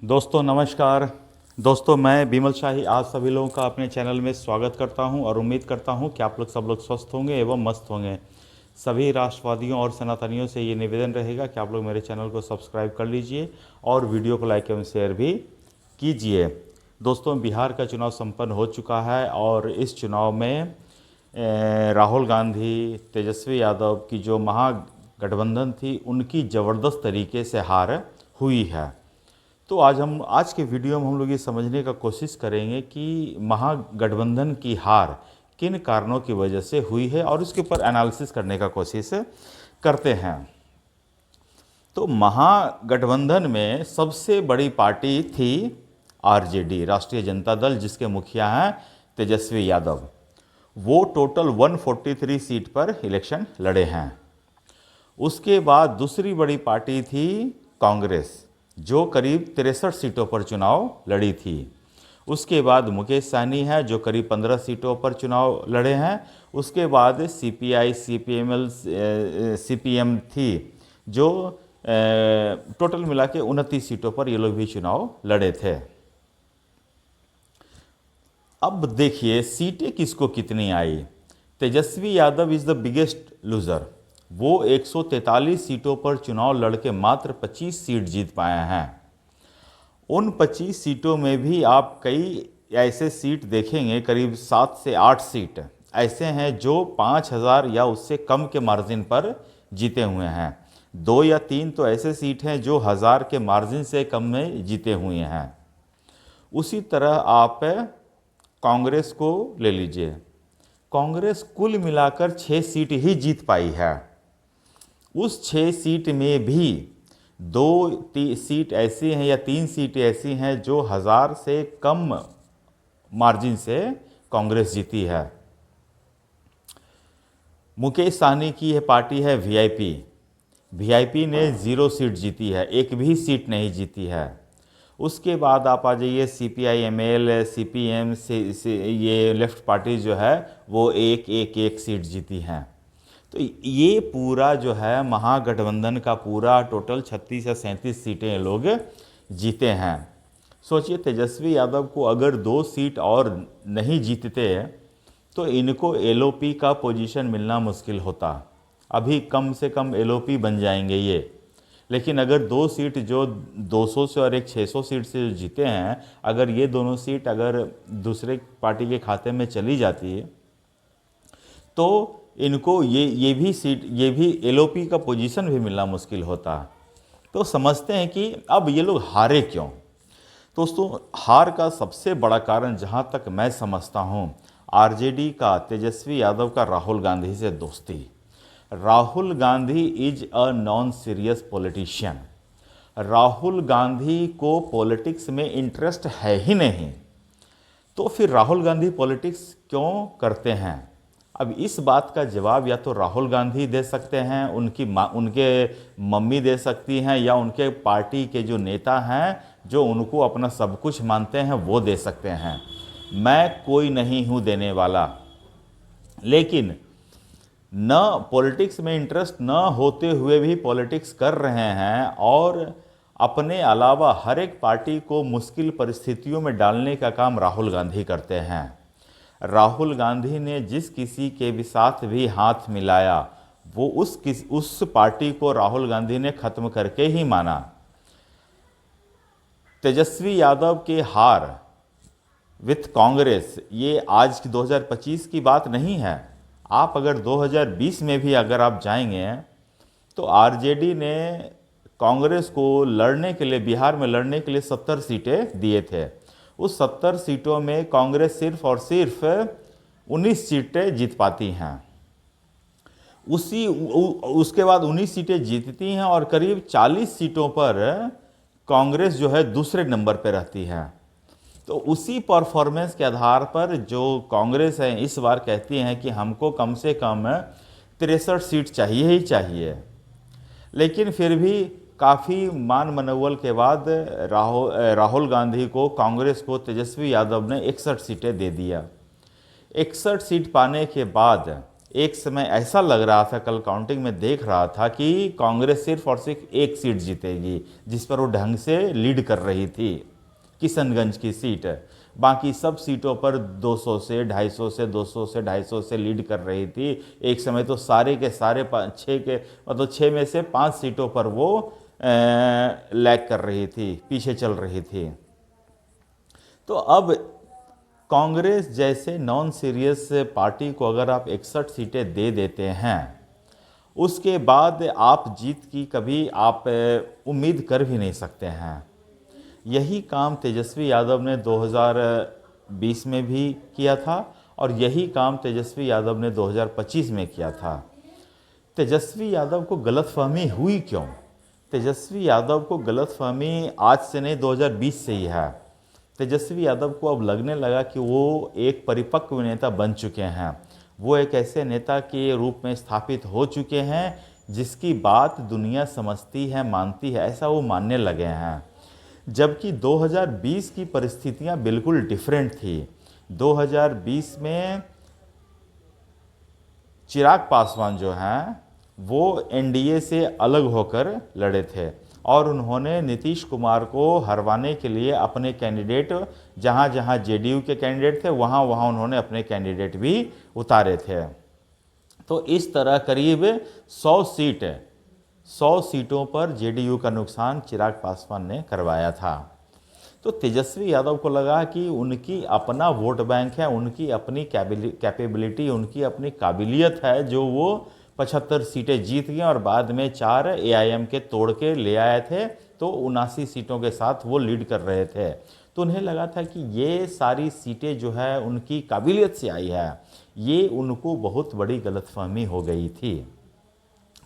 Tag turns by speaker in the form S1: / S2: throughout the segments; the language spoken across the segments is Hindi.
S1: दोस्तों नमस्कार। दोस्तों मैं बिमल शाही आज सभी लोगों का अपने चैनल में स्वागत करता हूं और उम्मीद करता हूं कि आप लोग सब लोग स्वस्थ होंगे एवं मस्त होंगे। सभी राष्ट्रवादियों और सनातनियों से ये निवेदन रहेगा कि आप लोग मेरे चैनल को सब्सक्राइब कर लीजिए और वीडियो को लाइक एवं शेयर भी कीजिए। दोस्तों बिहार का चुनाव संपन्न हो चुका है और इस चुनाव में राहुल गांधी, तेजस्वी यादव की जो महागठबंधन थी उनकी ज़बरदस्त तरीके से हार हुई है। तो आज के वीडियो में हम लोग ये समझने का कोशिश करेंगे कि महागठबंधन की हार किन कारणों की वजह से हुई है और उसके ऊपर एनालिसिस करने का कोशिश करते हैं। तो महागठबंधन में सबसे बड़ी पार्टी थी आरजेडी, राष्ट्रीय जनता दल, जिसके मुखिया हैं तेजस्वी यादव। वो टोटल 143 सीट पर इलेक्शन लड़े हैं। उसके बाद दूसरी बड़ी पार्टी थी कांग्रेस, जो करीब 63 सीटों पर चुनाव लड़ी थी। उसके बाद मुकेश सहनी है जो करीब 15 सीटों पर चुनाव लड़े हैं। उसके बाद सीपीआई, सीपीएम थी जो टोटल मिला के 29 सीटों पर ये लोग भी चुनाव लड़े थे। अब देखिए सीटें किसको कितनी आई। Tejashwi Yadav is the biggest loser. वो 143 सीटों पर चुनाव लड़के मात्र 25 सीट जीत पाए हैं। उन 25 सीटों में भी आप कई ऐसे सीट देखेंगे, करीब 7 से 8 सीट ऐसे हैं जो 5,000 या उससे कम के मार्जिन पर जीते हुए हैं। 2 या 3 तो ऐसे सीट हैं जो 1,000 के मार्जिन से कम में जीते हुए हैं। उसी तरह आप कांग्रेस को ले लीजिए। कांग्रेस कुल मिलाकर 6 सीट ही जीत पाई है। उस 6 सीट में भी 2 सीट ऐसी हैं या 3 सीट ऐसी हैं जो 1,000 से कम मार्जिन से कांग्रेस जीती है। मुकेश सहनी की यह पार्टी है वीआईपी। वीआईपी ने 0 सीट जीती है, एक भी सीट नहीं जीती है। उसके बाद आप आ जाइए सीपीआई, एमएल, सीपीएम से ये लेफ्ट पार्टी जो है वो एक सीट जीती हैं। तो ये पूरा जो है महागठबंधन का पूरा टोटल 36 या 37 सीटें लोग जीते हैं। सोचिए तेजस्वी यादव को अगर 2 सीट और नहीं जीतते तो इनको एलओपी का पोजीशन मिलना मुश्किल होता। अभी कम से कम एलओपी बन जाएंगे ये। लेकिन अगर 2 सीट जो 200 से और एक 600 सीट से जो जीते हैं, अगर ये दोनों सीट अगर दूसरे पार्टी के खाते में चली जाती है तो इनको ये भी एलओपी का पोजीशन भी मिलना मुश्किल होता। तो समझते हैं कि अब ये लोग हारे क्यों। दोस्तों हार का सबसे बड़ा कारण जहाँ तक मैं समझता हूँ, आरजेडी का, तेजस्वी यादव का राहुल गांधी से दोस्ती। Rahul Gandhi is a non serious politician. Rahul Gandhi को पॉलिटिक्स में इंटरेस्ट है ही नहीं, तो फिर राहुल गांधी पॉलिटिक्स क्यों करते हैं। अब इस बात का जवाब या तो राहुल गांधी दे सकते हैं, उनके मम्मी दे सकती हैं, या उनके पार्टी के जो नेता हैं जो उनको अपना सब कुछ मानते हैं वो दे सकते हैं। मैं कोई नहीं हूँ देने वाला। लेकिन न पॉलिटिक्स में इंटरेस्ट न होते हुए भी पॉलिटिक्स कर रहे हैं और अपने अलावा हर एक पार्टी को मुश्किल परिस्थितियों में डालने का काम राहुल गांधी करते हैं। राहुल गांधी ने जिस किसी के भी साथ भी हाथ मिलाया वो उस पार्टी को राहुल गांधी ने खत्म करके ही माना। तेजस्वी यादव के हार विथ कांग्रेस ये आज की 2025 की बात नहीं है। आप अगर 2020 में भी अगर आप जाएंगे तो आरजेडी ने कांग्रेस को लड़ने के लिए, बिहार में लड़ने के लिए 70 सीटें दिए थे। उस 70 सीटों में कांग्रेस सिर्फ और सिर्फ 19 सीटें जीत पाती हैं। उसके बाद 19 सीटें जीतती हैं और करीब 40 सीटों पर कांग्रेस जो है दूसरे नंबर पर रहती है। तो उसी परफॉर्मेंस के आधार पर जो कांग्रेस है इस बार कहती हैं कि हमको कम से कम 63 सीट चाहिए ही चाहिए। लेकिन फिर भी काफ़ी मान मनौवल के बाद राहुल गांधी को, कांग्रेस को तेजस्वी यादव ने 61 सीटें दे दिया। 61 सीट पाने के बाद एक समय ऐसा लग रहा था, कल काउंटिंग में देख रहा था कि कांग्रेस सिर्फ और सिर्फ एक सीट जीतेगी, जिस पर वो ढंग से लीड कर रही थी, किशनगंज की सीट। बाकी सब सीटों पर 200 से 250 से 200 से 250 से लीड कर रही थी। एक समय तो सारे के सारे छः के मतलब 6 में से 5 सीटों पर वो लैग कर रही थी, पीछे चल रही थी। तो अब कांग्रेस जैसे नॉन सीरियस पार्टी को अगर आप 61 सीटें दे देते हैं, उसके बाद आप जीत की कभी आप उम्मीद कर भी नहीं सकते हैं। यही काम तेजस्वी यादव ने 2020 में भी किया था और यही काम तेजस्वी यादव ने 2025 में किया था। तेजस्वी यादव को गलतफहमी हुई क्यों? तेजस्वी यादव को गलतफहमी आज से नहीं, 2020 से ही है। तेजस्वी यादव को अब लगने लगा कि वो एक परिपक्व नेता बन चुके हैं, वो एक ऐसे नेता के रूप में स्थापित हो चुके हैं जिसकी बात दुनिया समझती है, मानती है, ऐसा वो मानने लगे हैं। जबकि 2020 की परिस्थितियां बिल्कुल डिफरेंट थी। 2020 में चिराग पासवान जो हैं वो एनडीए से अलग होकर लड़े थे और उन्होंने नीतीश कुमार को हरवाने के लिए अपने कैंडिडेट, जहाँ जहाँ जेडीयू के कैंडिडेट थे वहाँ वहाँ उन्होंने अपने कैंडिडेट भी उतारे थे। तो इस तरह करीब 100 सीटों पर जेडीयू का नुकसान चिराग पासवान ने करवाया था। तो तेजस्वी यादव को लगा कि उनकी अपना वोट बैंक है, उनकी अपनी कैपेबिलिटी, उनकी अपनी काबिलियत है, जो वो 75 सीटें जीत गए और बाद में 4 एआईएम के तोड़ के ले आए थे, तो 79 सीटों के साथ वो लीड कर रहे थे। तो उन्हें लगा था कि ये सारी सीटें जो है उनकी काबिलियत से आई है। ये उनको बहुत बड़ी गलतफहमी हो गई थी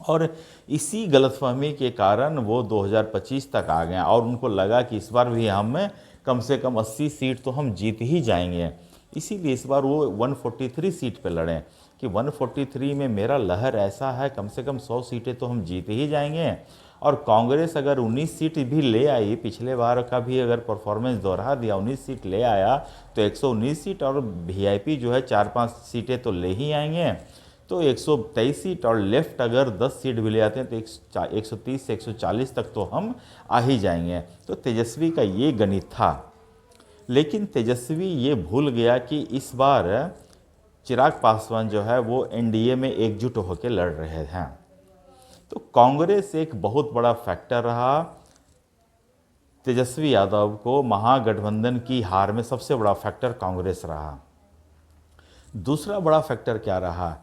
S1: और इसी गलतफहमी के कारण वो 2025 तक आ गए और उनको लगा कि इस बार भी हम कम से कम 80 सीट तो हम जीत ही जाएंगे। इसीलिए इस बार वो 143 सीट पे लड़े कि 143 में मेरा लहर ऐसा है, कम से कम 100 सीटें तो हम जीत ही जाएंगे। और कांग्रेस अगर 19 सीट भी ले आई, पिछले बार का भी अगर परफॉर्मेंस दोहरा दिया, 19 सीट ले आया तो 119 सीट और वीआईपी जो है 4-5 सीटें तो ले ही आएंगे, तो 123 सीट और लेफ्ट अगर 10 सीट भी ले आते हैं तो 130 से 140 तक तो हम आ ही जाएंगे। तो तेजस्वी का ये गणित था। लेकिन तेजस्वी ये भूल गया कि इस बार चिराग पासवान जो है वो एनडीए में एकजुट होकर लड़ रहे हैं। तो कांग्रेस एक बहुत बड़ा फैक्टर रहा। तेजस्वी यादव को महागठबंधन की हार में सबसे बड़ा फैक्टर कांग्रेस रहा। दूसरा बड़ा फैक्टर क्या रहा?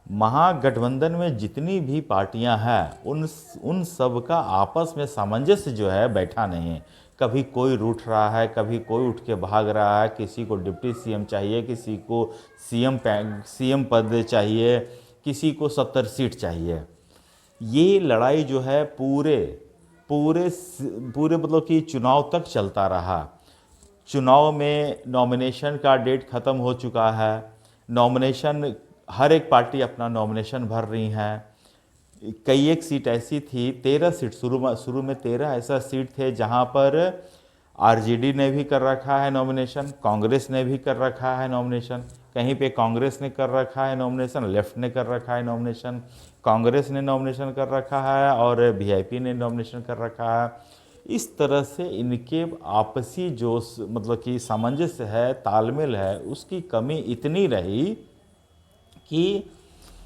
S1: महागठबंधन में जितनी भी पार्टियां हैं उन सब का आपस में सामंजस्य जो है बैठा नहीं। कभी कोई रूठ रहा है, कभी कोई उठ के भाग रहा है, किसी को डिप्टी सीएम चाहिए, किसी को सीएम पद चाहिए, किसी को 70 सीट चाहिए। ये लड़ाई जो है पूरे पूरे पूरे मतलब कि चुनाव तक चलता रहा। चुनाव में नॉमिनेशन का डेट ख़त्म हो चुका है, नॉमिनेशन हर एक पार्टी अपना नॉमिनेशन भर रही हैं। कई एक सीट ऐसी थी, 13 सीट शुरू में 13 ऐसा सीट थे जहां पर आरजेडी ने भी कर रखा है नॉमिनेशन, कांग्रेस ने भी कर रखा है नॉमिनेशन, कहीं पे कांग्रेस ने कर रखा है नॉमिनेशन, लेफ्ट ने कर रखा है नॉमिनेशन, कांग्रेस ने नॉमिनेशन कर रखा है और वीआईपी ने नॉमिनेशन कर रखा है। इस तरह से इनके आपसी जो मतलब कि सामंजस्य है, तालमेल है, उसकी कमी इतनी रही कि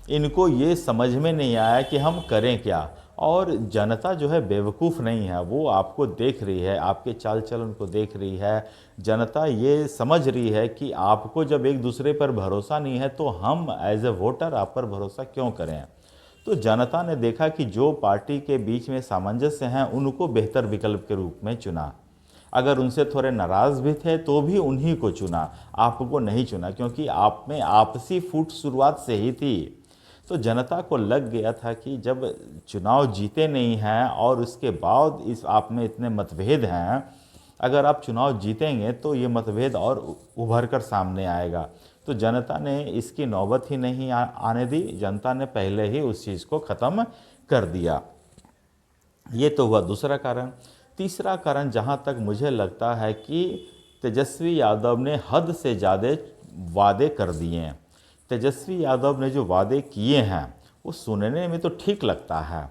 S1: इनको ये समझ में नहीं आया कि हम करें क्या। और जनता जो है बेवकूफ़ नहीं है, वो आपको देख रही है, आपके चाल चलन को देख रही है। जनता ये समझ रही है कि आपको जब एक दूसरे पर भरोसा नहीं है तो हम एज ए वोटर आप पर भरोसा क्यों करें। तो जनता ने देखा कि जो पार्टी के बीच में सामंजस्य हैं उनको बेहतर विकल्प के रूप में चुना। अगर उनसे थोड़े नाराज़ भी थे तो भी उन्हीं को चुना, आपको नहीं चुना, क्योंकि आप में आपसी फूट शुरुआत से ही थी। तो जनता को लग गया था कि जब चुनाव जीते नहीं हैं और उसके बाद इस आप में इतने मतभेद हैं, अगर आप चुनाव जीतेंगे तो ये मतभेद और उभर कर सामने आएगा। तो जनता ने इसकी नौबत ही नहीं आने दी, जनता ने पहले ही उस चीज़ को ख़त्म कर दिया। ये तो हुआ दूसरा कारण। तीसरा कारण जहाँ तक मुझे लगता है कि तेजस्वी यादव ने हद से ज़्यादा वादे कर दिए हैं तेजस्वी यादव ने जो वादे किए हैं वो सुनने में तो ठीक लगता है,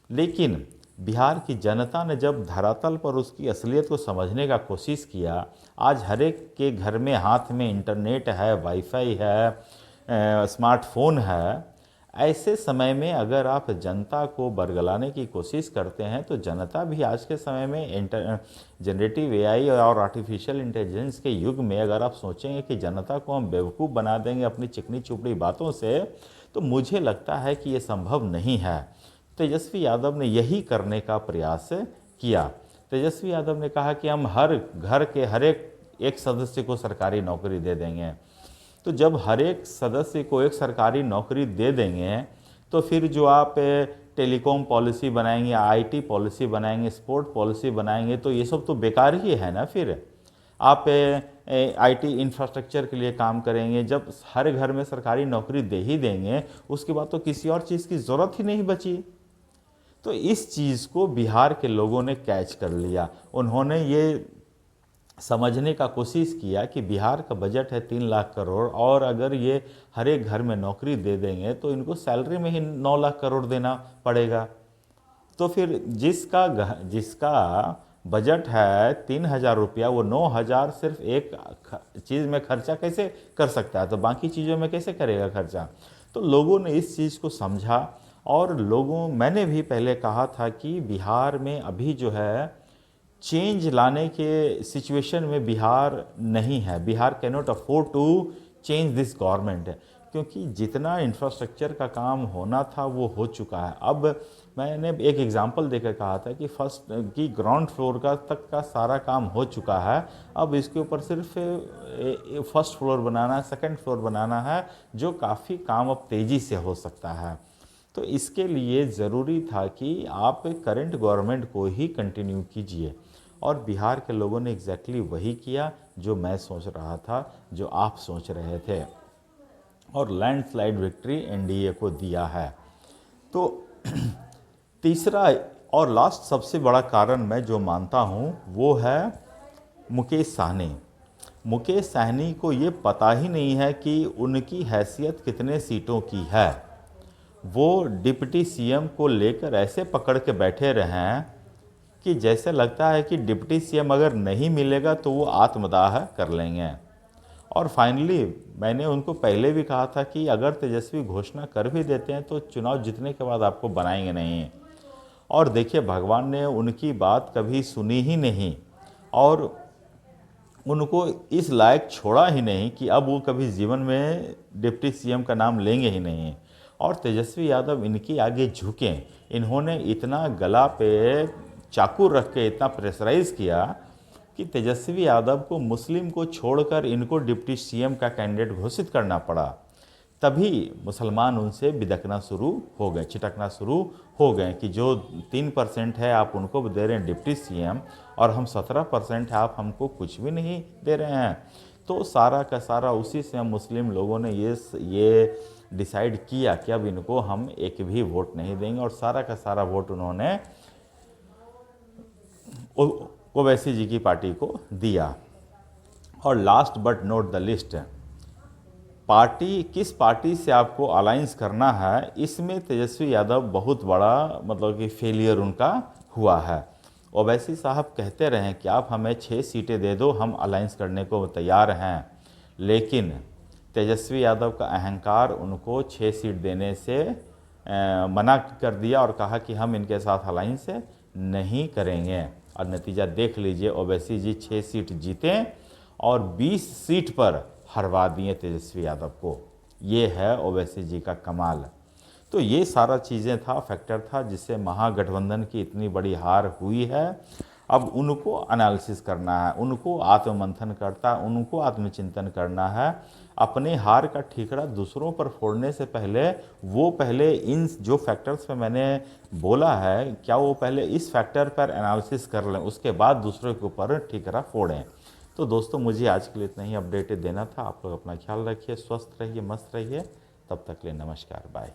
S1: लेकिन बिहार की जनता ने जब धरातल पर उसकी असलियत को समझने का कोशिश किया, आज हर एक के घर में हाथ में इंटरनेट है, वाईफाई है, स्मार्टफोन है। ऐसे समय में अगर आप जनता को बरगलाने की कोशिश करते हैं तो जनता भी आज के समय में जनरेटिव एआई और आर्टिफिशियल इंटेलिजेंस के युग में अगर आप सोचेंगे कि जनता को हम बेवकूफ़ बना देंगे अपनी चिकनी चुपड़ी बातों से, तो मुझे लगता है कि ये संभव नहीं है। तेजस्वी यादव ने यही करने का प्रयास किया। तेजस्वी यादव ने कहा कि हम हर घर के हर एक सदस्य को सरकारी नौकरी दे देंगे। तो जब हर एक सदस्य को एक सरकारी नौकरी दे देंगे तो फिर जो आप टेलीकॉम पॉलिसी बनाएंगे, आईटी पॉलिसी बनाएंगे, स्पोर्ट पॉलिसी बनाएंगे, तो ये सब तो बेकार ही है ना। फिर आप आईटी इंफ्रास्ट्रक्चर के लिए काम करेंगे, जब हर घर में सरकारी नौकरी दे ही देंगे उसके बाद तो किसी और चीज़ की ज़रूरत ही नहीं बची। तो इस चीज़ को बिहार के लोगों ने कैच कर लिया। उन्होंने ये समझने का कोशिश किया कि बिहार का बजट है 3 लाख करोड़, और अगर ये हर एक घर में नौकरी दे देंगे तो इनको सैलरी में ही 9 लाख करोड़ देना पड़ेगा। तो फिर जिसका बजट है 3,000 रुपया, वो 9,000 सिर्फ एक चीज़ में खर्चा कैसे कर सकता है, तो बाकी चीज़ों में कैसे करेगा खर्चा। तो लोगों ने इस चीज़ को समझा, और मैंने भी पहले कहा था कि बिहार में अभी जो है चेंज लाने के सिचुएशन में बिहार नहीं है। Bihar can not afford to change this government, क्योंकि जितना इंफ्रास्ट्रक्चर का काम होना था वो हो चुका है। अब मैंने एक एग्जांपल देकर कहा था कि ग्राउंड फ्लोर तक का सारा काम हो चुका है, अब इसके ऊपर सिर्फ फर्स्ट फ्लोर बनाना है, सेकंड फ्लोर बनाना है, जो काफ़ी काम अब तेज़ी से हो सकता है। तो इसके लिए ज़रूरी था कि आप करंट गवर्नमेंट को ही कंटिन्यू कीजिए, और बिहार के लोगों ने एग्जैक्टली वही किया जो मैं सोच रहा था, जो आप सोच रहे थे, और लैंडस्लाइड विक्ट्री एनडीए को दिया है। तो तीसरा और लास्ट सबसे बड़ा कारण मैं जो मानता हूँ वो है मुकेश साहनी। मुकेश साहनी को ये पता ही नहीं है कि उनकी हैसियत कितने सीटों की है। वो डिप्टी सीएम को लेकर ऐसे पकड़ के बैठे रहे हैं कि जैसे लगता है कि डिप्टी सीएम अगर नहीं मिलेगा तो वो आत्मदाह कर लेंगे। और फाइनली मैंने उनको पहले भी कहा था कि अगर तेजस्वी घोषणा कर भी देते हैं तो चुनाव जीतने के बाद आपको बनाएंगे नहीं। और देखिए, भगवान ने उनकी बात कभी सुनी ही नहीं, और उनको इस लायक छोड़ा ही नहीं कि अब वो कभी जीवन में डिप्टी सीएम का नाम लेंगे ही नहीं। और तेजस्वी यादव इनके आगे झुके, इन्होंने इतना गला पे चाकू रख के इतना प्रेशराइज किया कि तेजस्वी यादव को मुस्लिम को छोड़कर इनको डिप्टी सीएम का कैंडिडेट घोषित करना पड़ा। तभी मुसलमान उनसे बिदकना शुरू हो गए, छिटकना शुरू हो गए कि जो 3% है आप उनको दे रहे हैं डिप्टी सीएम, और हम 17% है, आप हमको कुछ भी नहीं दे रहे हैं। तो सारा का सारा उसी से हम मुस्लिम लोगों ने ये डिसाइड किया कि अब इनको हम एक भी वोट नहीं देंगे, और सारा का सारा वोट उन्होंने ओवैसी जी की पार्टी को दिया। और last but not the list, किस पार्टी से आपको अलायंस करना है, इसमें तेजस्वी यादव बहुत बड़ा मतलब कि फेलियर उनका हुआ है। ओवैसी साहब कहते रहे कि आप हमें 6 सीटें दे दो, हम अलायंस करने को तैयार हैं, लेकिन तेजस्वी यादव का अहंकार उनको 6 सीट देने से मना कर दिया, और कहा कि हम इनके साथ अलायंस नहीं करेंगे। और नतीजा देख लीजिए, ओवैसी जी 6 सीट जीते और 20 सीट पर हरवा दिए तेजस्वी यादव को। ये है ओवैसी जी का कमाल। तो ये सारा चीज़ें था, फैक्टर था, जिससे महागठबंधन की इतनी बड़ी हार हुई है। अब उनको एनालिसिस करना है, उनको आत्ममंथन उनको आत्मचिंतन करना है। अपने हार का ठीकरा दूसरों पर फोड़ने से पहले इन जो फैक्टर्स पे मैंने बोला है, क्या वो पहले इस फैक्टर पर एनालिसिस कर लें, उसके बाद दूसरों के ऊपर ठीकरा फोड़ें। तो दोस्तों, मुझे आज के लिए इतना ही अपडेट देना था। आप लोग अपना ख्याल रखिए, स्वस्थ रहिए, मस्त रहिए। तब तक के लिए नमस्कार, बाय।